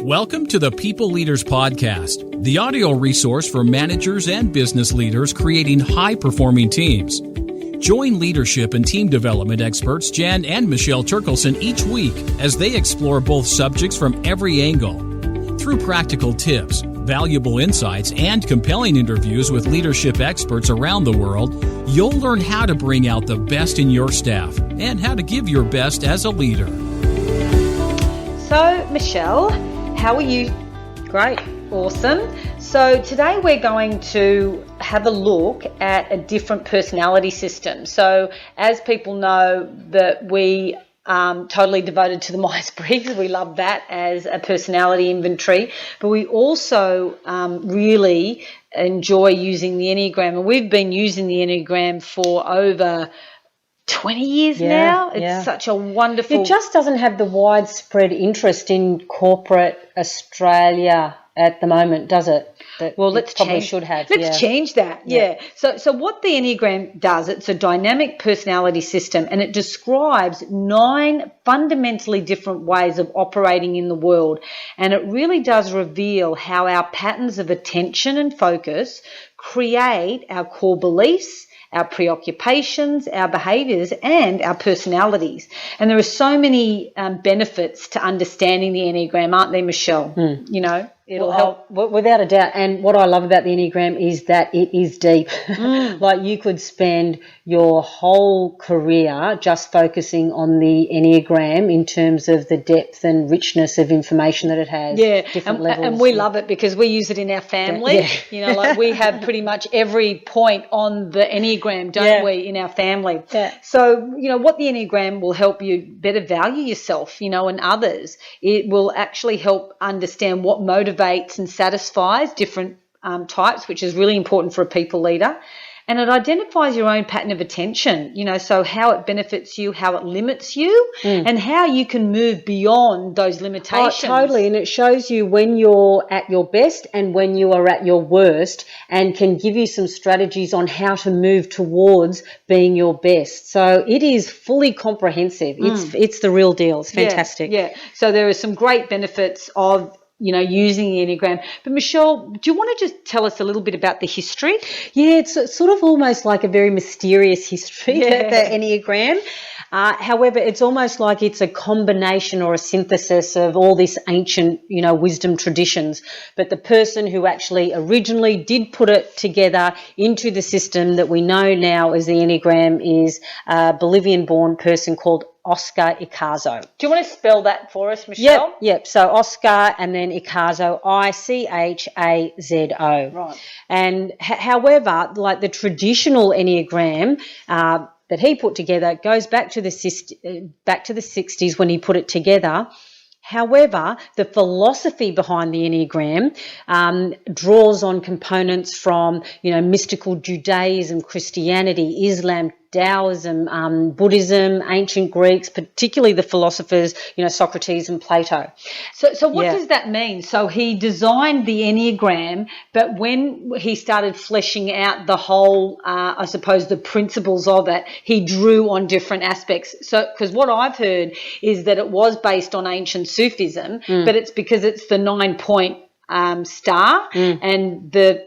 Welcome to the People Leaders Podcast, the audio resource for managers and business leaders creating high-performing teams. Join leadership and team development experts Jan and Michelle Turkelson each week as they explore both subjects from every angle. Through practical tips, valuable insights, and compelling interviews with leadership experts around the world, you'll learn how to bring out the best in your staff and how to give your best as a leader. So, Michelle, how are you? Great. Awesome. So today we're going to have a look at a different personality system. So as people know that we totally devoted to the Myers-Briggs. We love that as a personality inventory, but we also really enjoy using the Enneagram, and we've been using the Enneagram for over 20 years now. It's such a wonderful... It just doesn't have the widespread interest in corporate Australia at the moment, does it? Let's change that. Yeah. So what the Enneagram does, it's a dynamic personality system, and it describes 9 fundamentally different ways of operating in the world. And it really does reveal how our patterns of attention and focus create our core beliefs, our preoccupations, our behaviours, and our personalities. And there are so many benefits to understanding the Enneagram, aren't there, Michelle? You know, it'll help. Without a doubt. And what I love about the Enneagram is that it is deep. Like you could spend your whole career just focusing on the Enneagram in terms of the depth and richness of information that it has. Yeah, different levels. And we love it because we use it in our family. Yeah. You know, like we have pretty much every point on the Enneagram, don't we, in our family. Yeah. So, you know, what the Enneagram will help you better value yourself, you know, and others. It will actually help understand what motivates and satisfies different types, which is really important for a people leader. And it identifies your own pattern of attention, you know, so how it benefits you, how it limits you, and how you can move beyond those limitations. Oh, totally. And it shows you when you're at your best and when you are at your worst, and can give you some strategies on how to move towards being your best. So it is fully comprehensive. It's the real deal. It's fantastic. Yeah. So there are some great benefits of, you know, using the Enneagram. But Michelle, do you want to just tell us a little bit about the history? Yeah, it's sort of almost like a very mysterious history, the Enneagram. However, it's almost like it's a combination or a synthesis of all this ancient, you know, wisdom traditions. But the person who actually originally did put it together into the system that we know now as the Enneagram is a Bolivian-born person called Oscar Icazo. Do you want to spell that for us, Michelle? Yep. So Oscar and then Icazo, Ichazo. Right. And however, like the traditional Enneagram that he put together goes back to the 60s when he put it together. However, the philosophy behind the Enneagram draws on components from, you know, mystical Judaism, Christianity, Islam, Taoism, Buddhism, ancient Greeks, particularly the philosophers, you know, Socrates and Plato. So what does that mean? So he designed the Enneagram, but when he started fleshing out the whole, I suppose, the principles of it, he drew on different aspects. So, because what I've heard is that it was based on ancient Sufism, but it's because it's the 9-point star, and the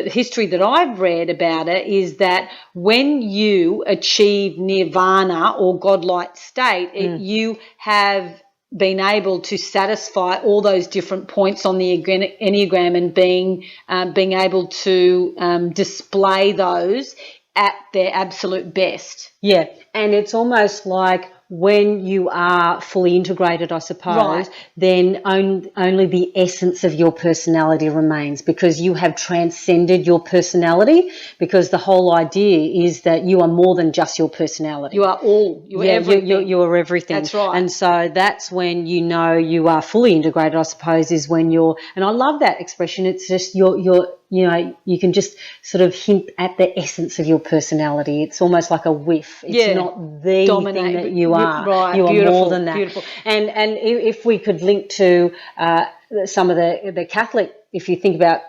history that I've read about it is that when you achieve nirvana or godlike state, you have been able to satisfy all those different points on the Enneagram and being able to display those at their absolute best. Yeah, and it's almost like when you are fully integrated, I suppose, then only the essence of your personality remains, because you have transcended your personality, because the whole idea is that you are more than just your personality. You are all. You are everything. You are everything. That's right. And so that's when you know you are fully integrated, I suppose, is when you're, and I love that expression, it's just you're you know, you can just sort of hint at the essence of your personality. It's almost like a whiff. It's not the thing that you are. Right. You are more than that. Beautiful. And if we could link to some of the Catholic if you think about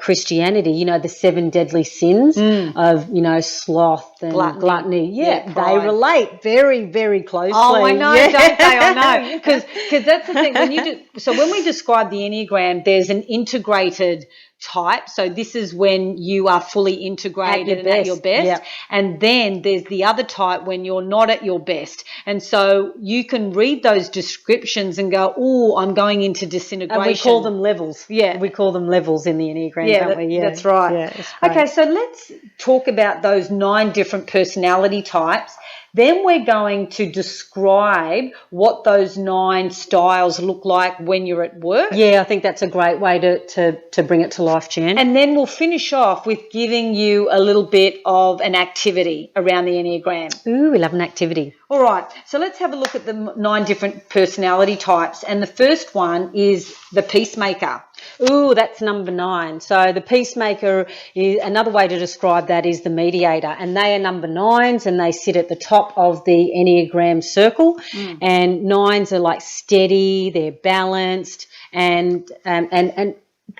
Christianity, you know, the 7 deadly sins of, you know, sloth and gluttony. Yeah, they relate very, very closely. Oh, I know, don't they? I know. Because that's the thing. When we describe the Enneagram, there's an integrated type. So this is when you are fully integrated and at your best. Yep. And then there's the other type when you're not at your best. And so you can read those descriptions and go, oh, I'm going into disintegration. And we call them levels. Yeah. We call them levels in the Enneagram, don't we? Yeah, that's right. Yeah, that's great. Okay, so let's talk about those 9 different personality types. Then we're going to describe what those 9 styles look like when you're at work. Yeah, I think that's a great way to bring it to life, Jan. And then we'll finish off with giving you a little bit of an activity around the Enneagram. Ooh, we love an activity. All right, so let's have a look at the 9 different personality types. And the first one is the peacemaker. Ooh, that's number 9. So the peacemaker, is another way to describe that is the mediator. And they are number 9s and they sit at the top of the Enneagram circle. And 9s are like steady, they're balanced, and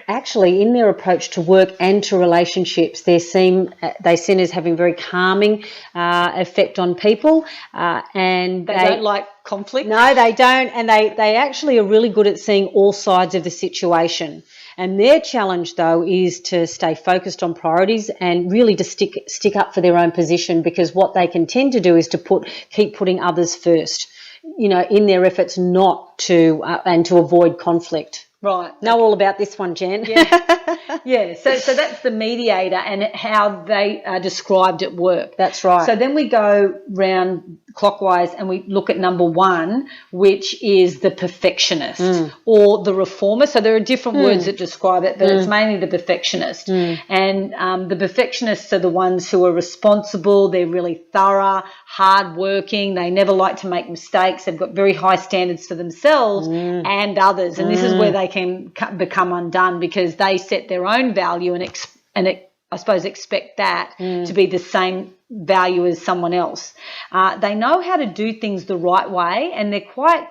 actually in their approach to work and to relationships, they seen as having very calming effect on people. And they don't like conflict? No, they don't. And they actually are really good at seeing all sides of the situation. And their challenge, though, is to stay focused on priorities and really to stick up for their own position, because what they can tend to do is to keep putting others first, you know, in their efforts not to and to avoid conflict. Right. Know all about this one, Jen. Yeah. Yeah. So that's the mediator and how they are described at work. That's right. So then we go round clockwise and we look at number 1, which is the perfectionist or the reformer. So there are different words that describe it, but it's mainly the perfectionist. And the perfectionists are the ones who are responsible. They're really thorough, hardworking. They never like to make mistakes. They've got very high standards for themselves and others. And this is where they can become undone, because they set their own value and I suppose expect that to be the same value as someone else. They know how to do things the right way, and they're quite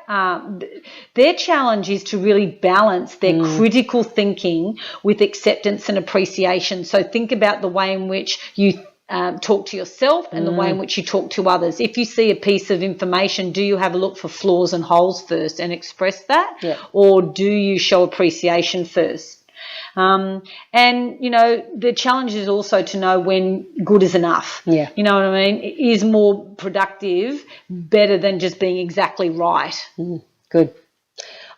their challenge is to really balance their critical thinking with acceptance and appreciation. So think about the way in which you talk to yourself and the way in which you talk to others. If you see a piece of information, do you have a look for flaws and holes first and express that? Yeah. Or do you show appreciation first? And, you know, the challenge is also to know when good is enough. Yeah. You know what I mean? Is more productive better than just being exactly right? Good.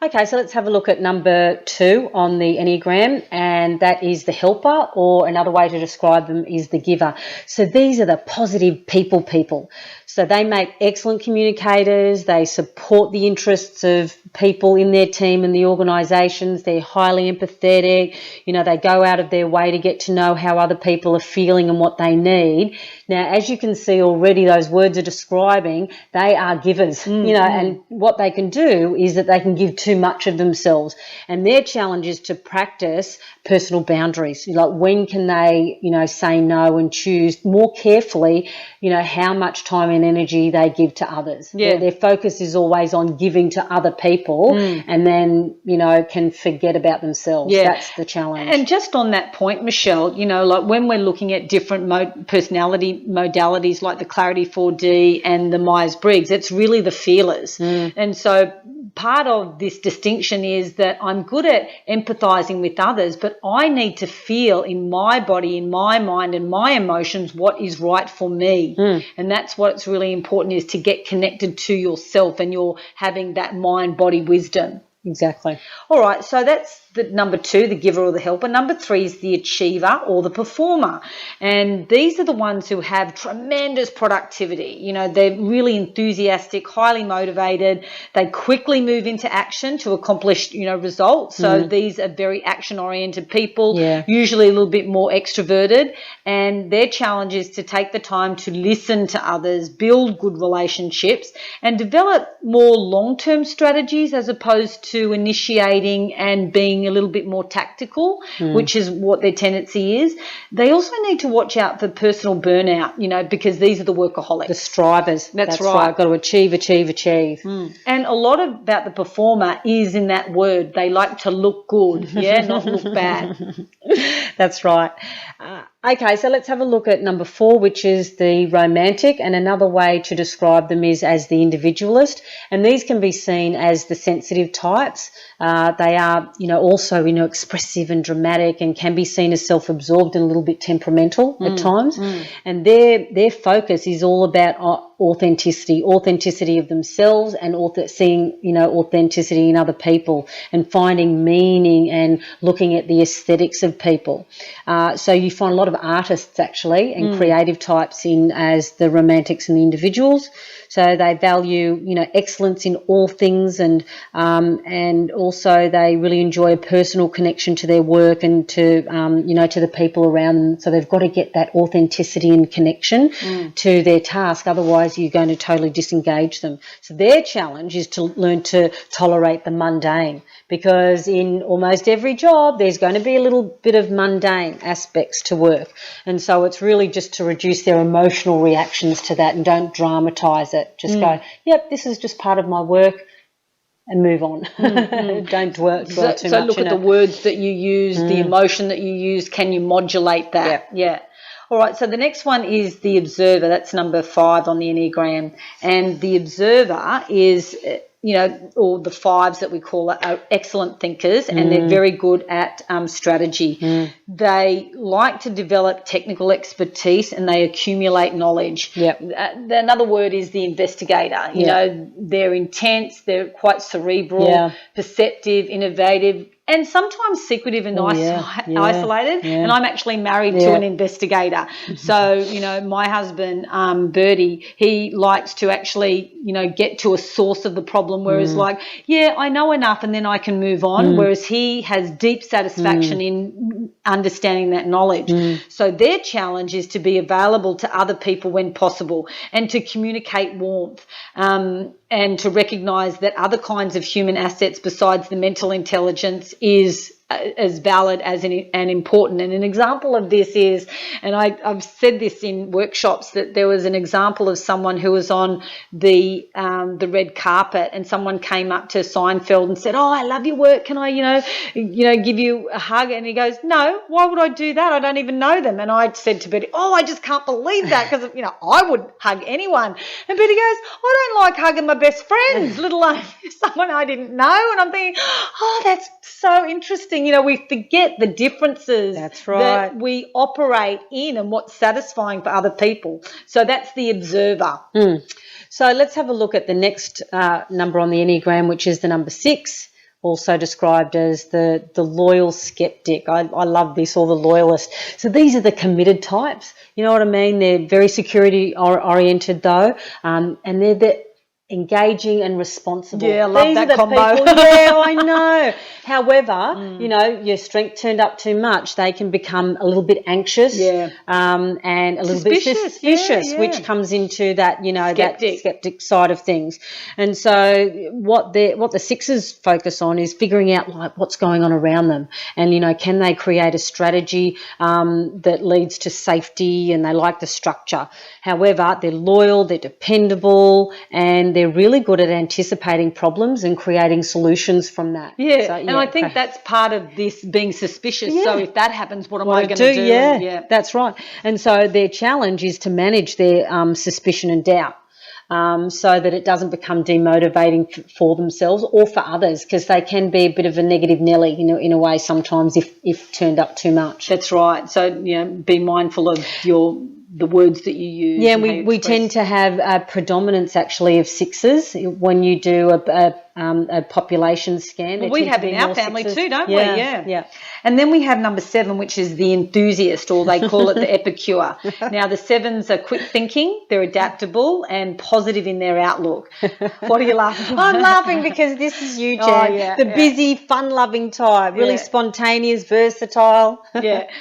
Okay, so let's have a look at number 2 on the Enneagram, and that is the helper, or another way to describe them is the giver. So these are the positive people. So they make excellent communicators. They support the interests of people in their team and the organisations. They're highly empathetic. You know, they go out of their way to get to know how other people are feeling and what they need. Now, as you can see already, those words are describing they are givers, you know, and what they can do is that they can give too much of themselves. And their challenge is to practice personal boundaries. Like, when can they, you know, say no and choose more carefully, you know, how much time and energy they give to others. Yeah. Their focus is always on giving to other people and then, you know, can forget about themselves. Yeah. That's the challenge. And just on that point, Michelle, you know, like when we're looking at different personality modalities like the Clarity 4D and the Myers-Briggs, it's really the feelers. And so part of this distinction is that I'm good at empathizing with others, but I need to feel in my body, in my mind and my emotions what is right for me. And that's what's really important, is to get connected to yourself, and you're having that mind-body wisdom. Exactly. All right, so that's the number 2, the giver or the helper. Number 3 is the achiever or the performer. And these are the ones who have tremendous productivity. You know, they're really enthusiastic, highly motivated. They quickly move into action to accomplish, you know, results. So these are very action-oriented people, usually a little bit more extroverted. And their challenge is to take the time to listen to others, build good relationships, and develop more long-term strategies as opposed to initiating and being a little bit more tactical, which is what their tendency is. They also need to watch out for personal burnout, because these are the workaholics. The strivers. That's right. Got to achieve. And a lot about the performer is in that word. They like to look good, not look bad. That's right. Okay, so let's have a look at number 4, which is the romantic, and another way to describe them is as the individualist. And these can be seen as the sensitive types. They are, also, expressive and dramatic, and can be seen as self-absorbed and a little bit temperamental at times. And their focus is all about authenticity of themselves, and seeing, authenticity in other people, and finding meaning and looking at the aesthetics of people. So you find a lot of artists actually and creative types in as the romantics and the individuals. So they value, excellence in all things, and also they really enjoy a personal connection to their work and to, to the people around them. So they've got to get that authenticity and connection to their task. Otherwise, you're going to totally disengage them. So their challenge is to learn to tolerate the mundane, because in almost every job, there's going to be a little bit of mundane aspects to work. And so it's really just to reduce their emotional reactions to that, and don't dramatise it. Just go, yep, this is just part of my work, and move on. Don't dwell too much. So look at the words that you use, the emotion that you use. Can you modulate that? Yeah. All right, so the next one is the observer. That's number 5 on the Enneagram. And the observer is, or the 5s that we call it, are excellent thinkers, and they're very good at strategy. They like to develop technical expertise, and they accumulate knowledge. Another word is the investigator. They're intense, they're quite cerebral, perceptive, innovative, and sometimes secretive and isolated. And I'm actually married to an investigator. So, my husband, Bertie, he likes to actually, get to a source of the problem, whereas I know enough and then I can move on, whereas he has deep satisfaction in understanding that knowledge. So their challenge is to be available to other people when possible, and to communicate warmth, and to recognise that other kinds of human assets besides the mental intelligence is as valid as and important. And an example of this is, and I've said this in workshops, that there was an example of someone who was on the red carpet, and someone came up to Seinfeld and said, "Oh, I love your work. Can I, give you a hug?" And he goes, "No, why would I do that? I don't even know them." And I said to Betty, "Oh, I just can't believe that, because I would hug anyone." And Betty goes, "I don't like hugging my best friends, let alone someone I didn't know." And I'm thinking, oh, that's so interesting. We forget the differences that we operate in and what's satisfying for other people. So that's the observer. So let's have a look at the next number on the Enneagram, which is the number 6, also described as the loyal skeptic. I love this, or the loyalist. So these are the committed types. You know what I mean? They're very security oriented though, and they're the engaging and responsible. Yeah, I love that combo. I know. However, your strength turned up too much, they can become a little bit anxious, and a little bit suspicious, which comes into that, that skeptic side of things. And so what the 6s focus on is figuring out what's going on around them, and can they create a strategy that leads to safety, and they like the structure. However, they're loyal, they're dependable, and they're really good at anticipating problems and creating solutions from that. And I think that's part of this, being suspicious. So if that happens, what am I going to do? Yeah, that's right. And so their challenge is to manage their suspicion and doubt, so that it doesn't become demotivating for themselves or for others, because they can be a bit of a negative Nelly, in a way sometimes if turned up too much. That's right. So, be mindful of the words that you use. Yeah, we tend to have a predominance actually of 6s when you do a population scan. Well, we have in our family 6s too, don't we? Yeah. And then we have number 7, which is the enthusiast, or they call it the epicure. Now, the 7s are quick thinking, they're adaptable and positive in their outlook. What are you laughing at? I'm laughing because this is you, Jen. Busy, fun-loving type, really spontaneous, versatile.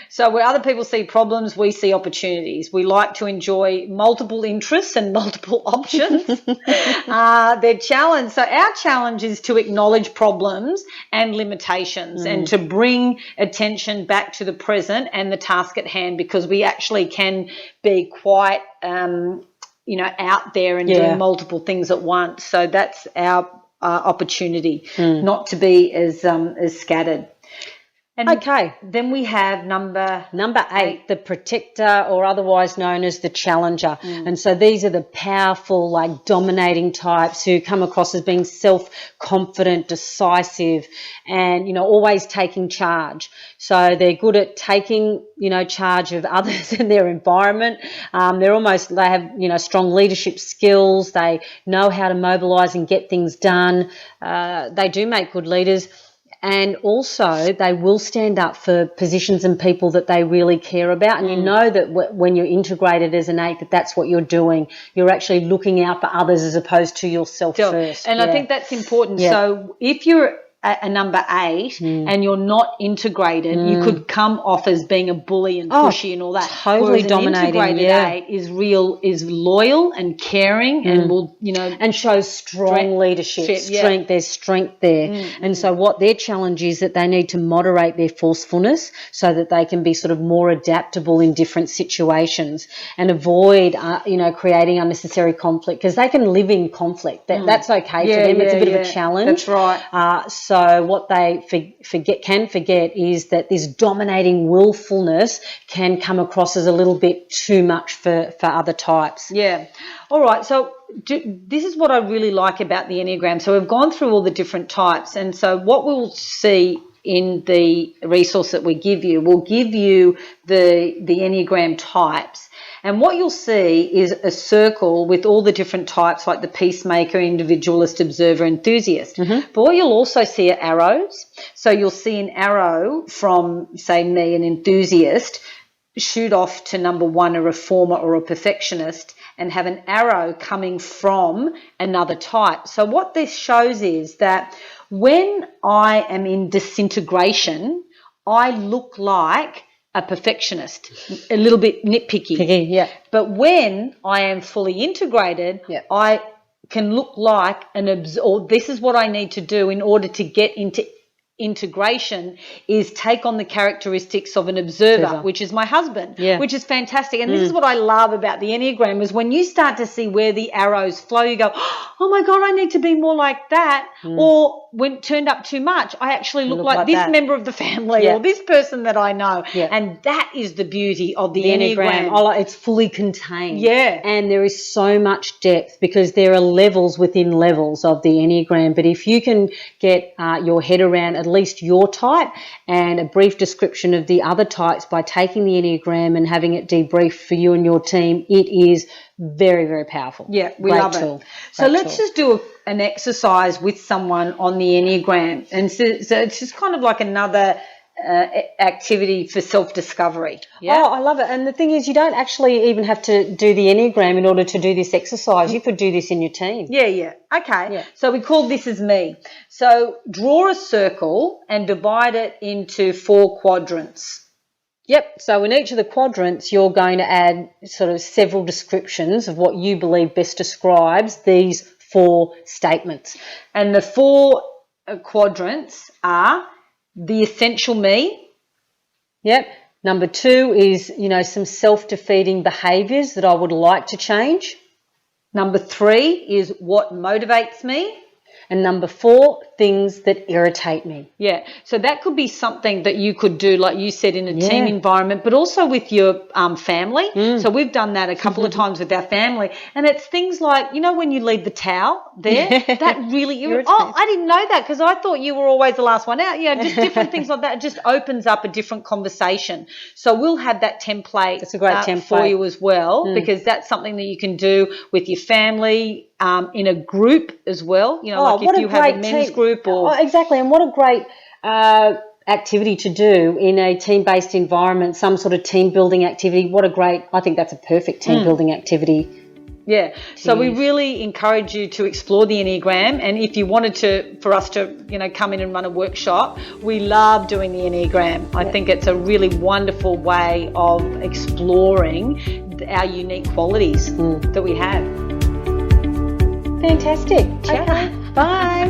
So where other people see problems, we see opportunities. We like to enjoy multiple interests and multiple options. Their challenge. So our challenge challenge is to acknowledge problems and limitations and to bring attention back to the present and the task at hand, because we actually can be quite, out there and doing multiple things at once. So that's our opportunity, not to be as scattered. And then we have number 8, the protector, or otherwise known as the challenger. And so these are the powerful, like dominating types who come across as being self-confident, decisive, and, always taking charge. So they're good at taking, charge of others in their environment. They have, strong leadership skills. They know how to mobilise and get things done. They do make good leaders. And also they will stand up for positions and people that they really care about. And you know that when you're integrated as an 8, that's what you're doing. You're actually looking out for others as opposed to yourself first. And I think that's important. Yeah. So if you're a number 8 and you're not integrated, you could come off as being a bully and pushy and all that. Totally Whereas dominating. An integrated 8 is loyal and caring and will, and shows strong leadership, strength. There's strength there. And so what their challenge is that they need to moderate their forcefulness so that they can be sort of more adaptable in different situations and avoid, creating unnecessary conflict, because they can live in conflict. That's okay for them. It's a bit of a challenge. That's right. So what they can forget is that this dominating willfulness can come across as a little bit too much for other types. Yeah. All right. So this is what I really like about the Enneagram. So we've gone through all the different types, and so what we'll see in the resource that we give you, we'll give you the Enneagram types. And what you'll see is a circle with all the different types, like the peacemaker, individualist, observer, enthusiast. But what you'll also see are arrows. So you'll see an arrow from, say, me, an enthusiast, shoot off to number 1, a reformer or a perfectionist, and have an arrow coming from another type. So what this shows is that when I am in disintegration, I look like a perfectionist, a little bit nitpicky. But when I am fully integrated, I can look like or this is what I need to do in order to get into integration, is take on the characteristics of an observer, which is my husband, which is fantastic. And this is what I love about the Enneagram, is when you start to see where the arrows flow, you go, oh my God, I need to be more like that. Or when it turned up too much, I actually look like this member of the family or this person that I know. And that is the beauty of the Enneagram. It's fully contained. Yeah. And there is so much depth, because there are levels within levels of the Enneagram. But if you can get your head around at least your type and a brief description of the other types by taking the Enneagram and having it debriefed for you and your team, it is very, very powerful. Yeah, we love it. So let's just do an exercise with someone on the Enneagram. And so it's just kind of like another activity for self-discovery. Yeah? Oh, I love it. And the thing is, you don't actually even have to do the Enneagram in order to do this exercise. You could do this in your team. Yeah. Okay. So we call this as me. So draw a circle and divide it into 4 quadrants. Yep. So in each of the quadrants, you're going to add sort of several descriptions of what you believe best describes these 4 statements. And the 4 quadrants are the essential me. Yep. Number 2 is, some self-defeating behaviours that I would like to change. Number 3 is what motivates me. And number 4, things that irritate me. Yeah, so that could be something that you could do, like you said, in a team environment, but also with your family. So we've done that a couple of times with our family, and it's things like, when you leave the towel there, that really irritates. Oh, I didn't know that, because I thought you were always the last one out. Just different things like that. It just opens up a different conversation. So we'll have that template. That's a great template for you as well, because that's something that you can do with your family, in a group as well, like if you have a men's group or... exactly, and what a great activity to do in a team-based environment, some sort of team-building activity. I think that's a perfect team-building activity. Yeah, so we really encourage you to explore the Enneagram, and if you wanted for us to, come in and run a workshop, we love doing the Enneagram. I think it's a really wonderful way of exploring our unique qualities that we have. Fantastic. Ciao. Okay. Bye.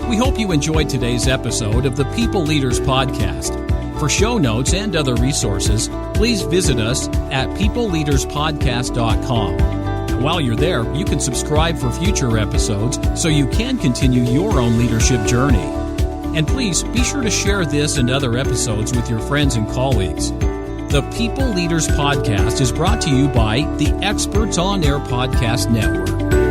We hope you enjoyed today's episode of the People Leaders Podcast. For show notes and other resources, please visit us at peopleleaderspodcast.com. And while you're there, you can subscribe for future episodes so you can continue your own leadership journey. And please be sure to share this and other episodes with your friends and colleagues. The People Leaders Podcast is brought to you by the Experts on Air Podcast Network.